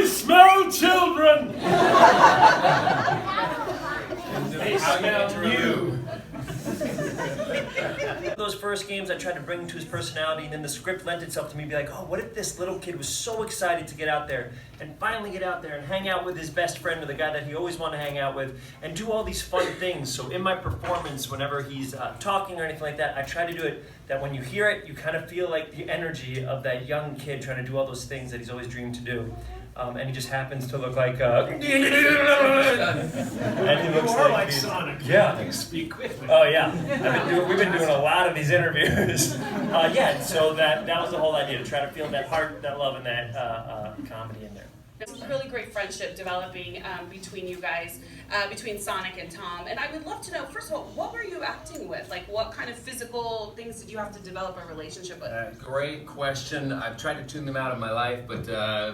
I smell children! They smell you. Those first games, I tried to bring him to his personality, and then the script lent itself to me be like, oh, what if this little kid was so excited to get out there and finally get out there and hang out with his best friend or the guy that he always wanted to hang out with and do all these fun things. So in my performance, whenever he's talking or anything like that, I try to do it that when you hear it, you kind of feel like the energy of that young kid trying to do all those things that he's always dreamed to do. And he just happens to look like and he looks like Sonic. Yeah. You speak quickly. Oh yeah, we've been doing a lot of these interviews. Yeah, so that was the whole idea, to try to feel that heart, that love, and that comedy in there. There's a really great friendship developing between you guys, between Sonic and Tom. And I would love to know, first of all, what were you acting with? Like, what kind of physical things did you have to develop a relationship with? Great question. I've tried to tune them out of my life, but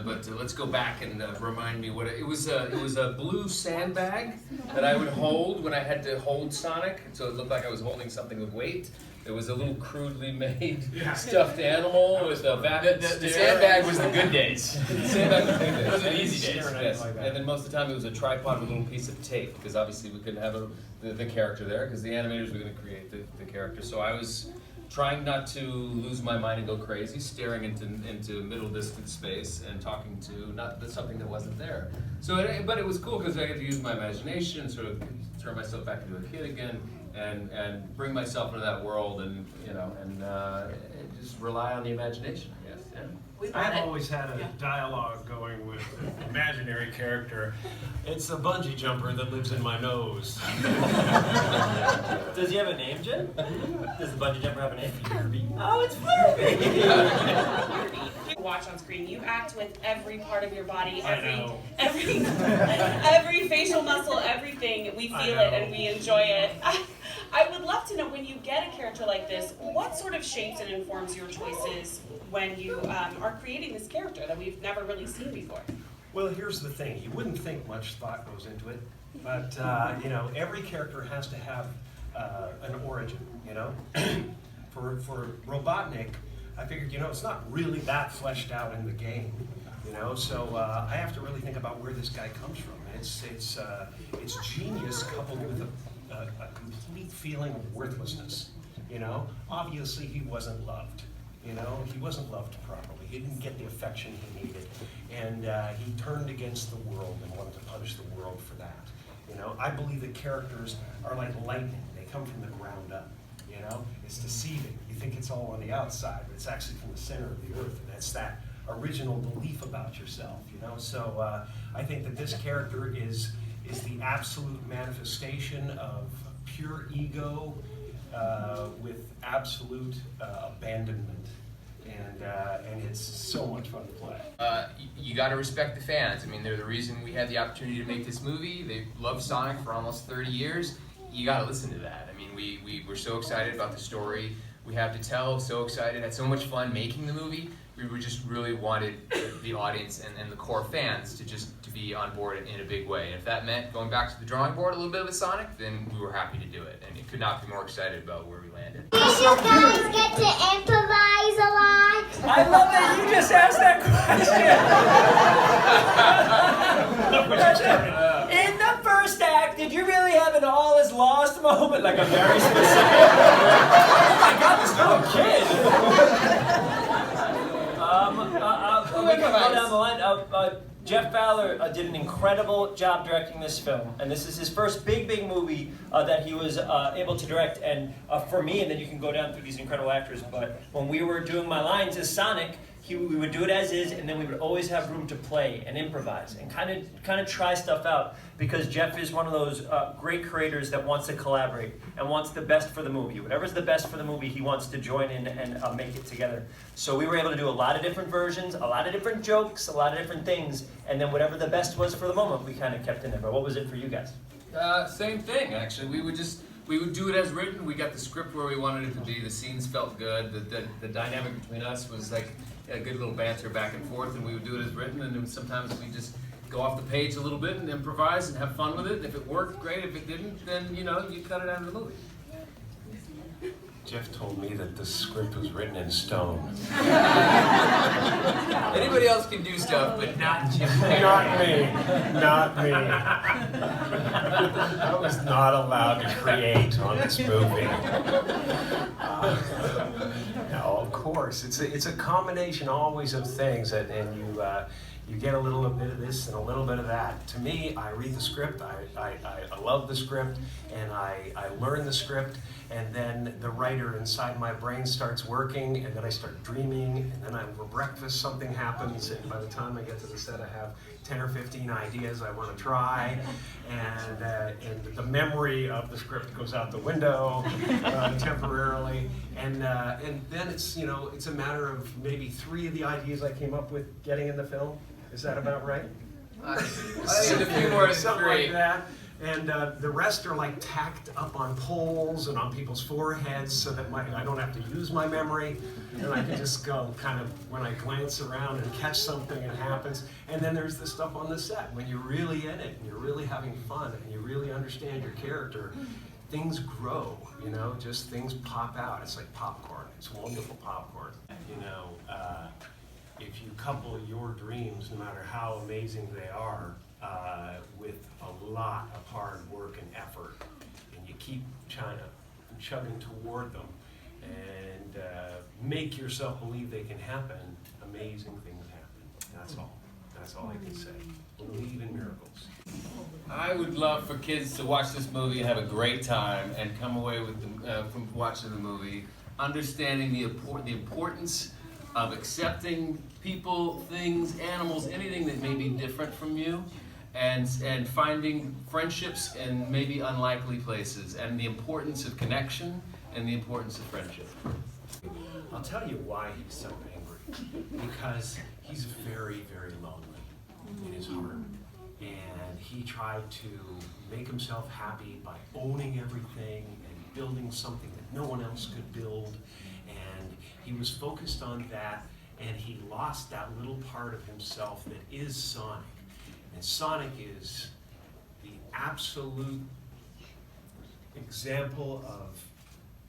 let's go back and remind me what it was. It was a blue sandbag that I would hold when I had to hold Sonic, so it looked like I was holding something with weight. There was a little crudely made stuffed animal with a vapid The sandbag was the good days. The sandbag was the good days. Those are the easy days. Yes. And then most of the time it was a tripod with a little piece of tape, because obviously we couldn't have the character there, because the animators were going to create the character. So I was trying not to lose my mind and go crazy, staring into middle distance space and talking to something that wasn't there. So, but it was cool because I got to use my imagination, sort of turn myself back into a kid again, and bring myself into that world, and just rely on the imagination, I guess. Yeah. I've always had a dialogue going with an imaginary character. It's a bungee jumper that lives in my nose. Does he have a name, Jen? Does the bungee jumper have a name? Furby. Oh, it's Furby! Watch on screen, you act with every part of your body, I every facial muscle, everything. We feel it and we enjoy it. I would love to know, when you get a character like this, what sort of shapes and informs your choices when you are creating this character that we've never really seen before? Well, here's the thing. You wouldn't think much thought goes into it, but every character has to have an origin, For Robotnik, I figured, it's not really that fleshed out in the game, so I have to really think about where this guy comes from. It's genius coupled with a complete feeling of worthlessness, Obviously he wasn't loved, he wasn't loved properly. He didn't get the affection he needed, and he turned against the world and wanted to punish the world for that. I believe that characters are like lightning. They come from the ground up. It's deceiving. You think it's all on the outside, but it's actually from the center of the earth, and that's that original belief about yourself, So I think that this character is the absolute manifestation of pure ego with absolute abandonment, and it's so much fun to play. You got to respect the fans. I mean, they're the reason we had the opportunity to make this movie. They've loved Sonic for almost 30 years. You got to listen to that. I mean, we were so excited about the story we have to tell, so excited, had so much fun making the movie. We were just really wanted the audience and the core fans to be on board in a big way. And if that meant going back to the drawing board a little bit with Sonic, then we were happy to do it. And it could not be more excited about where we landed. Did you guys get to improvise a lot? I love that you just asked that question. In the first act, did you really have an all is lost moment? Like a very specific. Oh my God, this little kid. We can go down the line. Jeff Fowler did an incredible job directing this film, and this is his first big movie that he was able to direct. And for me, and then you can go down through these incredible actors, but when we were doing my lines as Sonic, we would do it as is, and then we would always have room to play and improvise and kind of try stuff out, because Jeff is one of those great creators that wants to collaborate and wants the best for the movie. Whatever's the best for the movie, he wants to join in and make it together. So we were able to do a lot of different versions, a lot of different jokes, a lot of different things, and then whatever the best was for the moment, we kind of kept in there. But what was it for you guys? Same thing, actually. We would do it as written. We got the script where we wanted it to be. The scenes felt good. The dynamic between us was like a good little banter back and forth, and we would do it as written. And then sometimes we just go off the page a little bit and improvise and have fun with it. If it worked, great. If it didn't, then you cut it out of the movie. Jeff told me that the script was written in stone. Anybody else can do stuff, but not Jim. Not me. Not me. I was not allowed to create on this movie. No, of course. It's a combination always of things, and you get a little bit of this and a little bit of that. To me, I read the script, I love the script, and I learn the script, and then the writer inside my brain starts working, and then I start dreaming, and then over breakfast something happens, and by the time I get to the set I have 10 or 15 ideas I want to try, and the memory of the script goes out the window temporarily, and then it's a matter of maybe 3 of the ideas I came up with getting in the film. Is that about right? I think a few more than Something 3. like that. And the rest are like tacked up on poles and on people's foreheads so that I don't have to use my memory. And I can just go kind of, when I glance around and catch something, it happens. And then there's the stuff on the set. When you're really in it and you're really having fun and you really understand your character, things grow, just things pop out. It's like popcorn. It's wonderful popcorn. If you couple your dreams, no matter how amazing they are, with a lot of hard work and effort, and you keep chugging toward them, and make yourself believe they can happen, amazing things happen. That's all. That's all I can say. Believe in miracles. I would love for kids to watch this movie and have a great time and come away with from watching the movie understanding the importance of accepting people, things, animals, anything that may be different from you, and finding friendships in maybe unlikely places, and the importance of connection and the importance of friendship. I'll tell you why he's so angry. Because he's very, very lonely in his heart. And he tried to make himself happy by owning everything and building something that no one else could build. And he was focused on that, and he lost that little part of himself that is Sonic. And Sonic is the absolute example of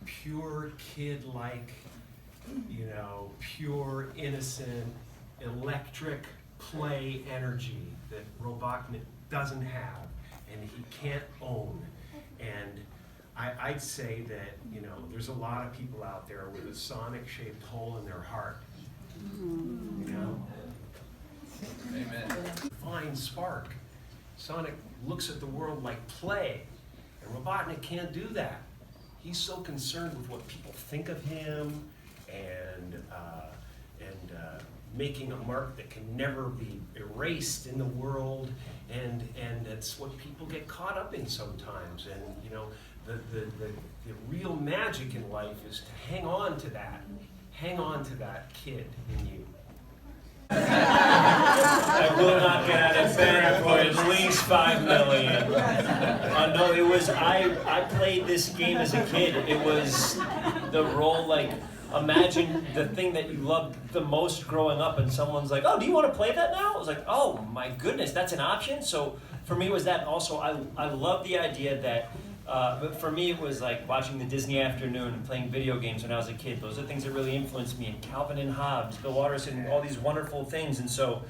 pure kid-like, pure, innocent, electric play energy that Robotnik doesn't have and he can't own. And I'd say that, there's a lot of people out there with a Sonic-shaped hole in their heart. Amen. Fine spark. Sonic looks at the world like play, and Robotnik can't do that. He's so concerned with what people think of him, and making a mark that can never be erased in the world, and that's what people get caught up in sometimes. And the real magic in life is to hang on to that kid in you. I will not get out of bed for at least $5 million. No, it was, I played this game as a kid. It was the role, imagine the thing that you loved the most growing up, and someone's like, oh, do you want to play that now? I was like, oh my goodness, that's an option? So for me it was that. Also, I love the idea that, but for me it was like watching the Disney Afternoon and playing video games when I was a kid. Those are things that really influenced me, and Calvin and Hobbes, Bill Watterson, all these wonderful things. And so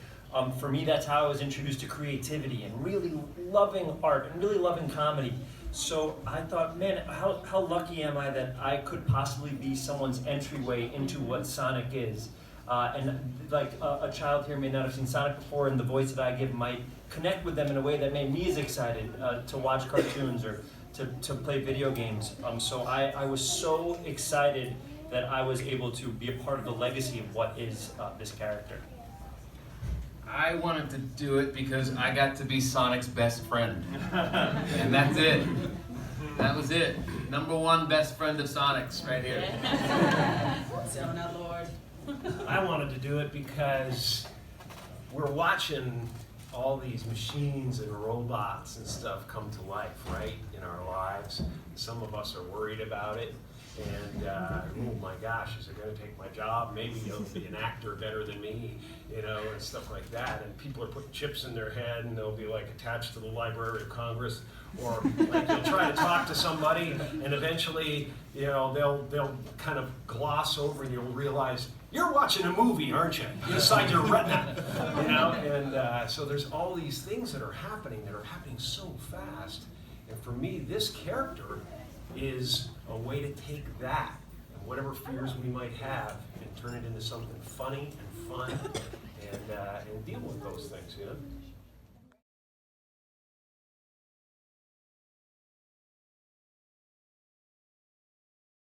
for me, that's how I was introduced to creativity and really loving art and really loving comedy. So I thought, man, how lucky am I that I could possibly be someone's entryway into what Sonic is. And a child here may not have seen Sonic before, and the voice that I give might connect with them in a way that made me as excited to watch cartoons or to play video games. So I was so excited that I was able to be a part of the legacy of what is this character. I wanted to do it because I got to be Sonic's best friend. And that's it. That was it. #1 best friend of Sonic's right here. So now, Lord. I wanted to do it because we're watching all these machines and robots and stuff come to life, right, in our lives. Some of us are worried about it, And oh my gosh, is it going to take my job? Maybe he'll be an actor better than me, you know, and stuff like that. And people are putting chips in their head, and they'll be like attached to the Library of Congress, or like they'll try to talk to somebody, and eventually, you know, they'll kind of gloss over, and you'll realize you're watching a movie, aren't you? Inside your retina, you know. And so there's all these things that are happening so fast. And for me, this character is a way to take that and whatever fears we might have and turn it into something funny and fun and deal with those things, you know?